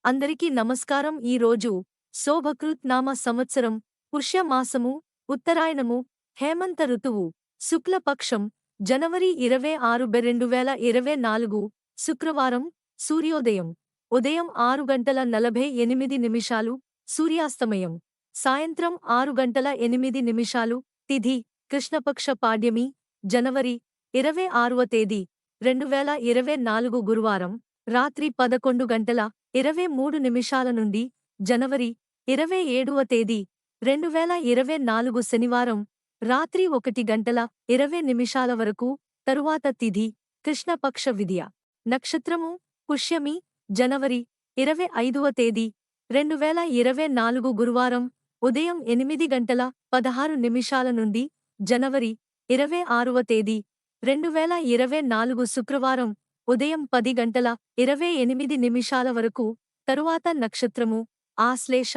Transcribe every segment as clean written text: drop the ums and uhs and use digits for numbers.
అందరికీ నమస్కారం. ఈరోజు శోభకృత్ నామ సంవత్సరం, పుష్యమాసము, ఉత్తరాయణము, హేమంత ఋతువు, శుక్లపక్షం, జనవరి 26, 2024, శుక్రవారం, సూర్యోదయం ఉదయం 6:48, సూర్యాస్తమయం సాయంత్రం 6:08. తిథి కృష్ణపక్ష పాడ్యమి, జనవరి 26వ తేదీ 2024, గురువారం, రాత్రి 11:23 నుండి జనవరి 27వ తేదీ 2024, శనివారం, రాత్రి 1:20 వరకు. తరువాత తిథి కృష్ణపక్ష విదియ. నక్షత్రము పుష్యమి, జనవరి 25వ తేదీ 2024, గురువారం, ఉదయం 8:16 నుండి జనవరి 26వ తేదీ 2024, శుక్రవారం, ఉదయం 10:28 వరకు. తరువాత నక్షత్రము ఆశ్లేష.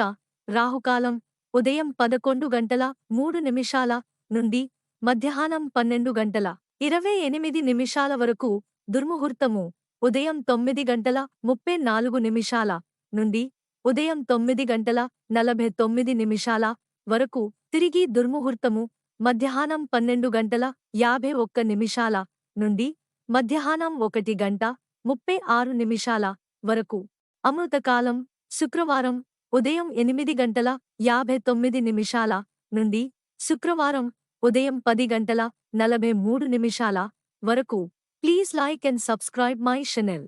రాహుకాలం ఉదయం 11:03 నుండి మధ్యాహ్నం 12:28 వరకు. దుర్ముహూర్తము ఉదయం 9:34 నుండి ఉదయం 9:49 వరకు. తిరిగి దుర్ముహూర్తము మధ్యాహ్నం 12:51 నుండి మధ్యాహ్నం 1:36 వరకు. అమృతకాలం శుక్రవారం ఉదయం 8:59 నుండి శుక్రవారం ఉదయం 10:43 వరకు. Please like and subscribe my channel.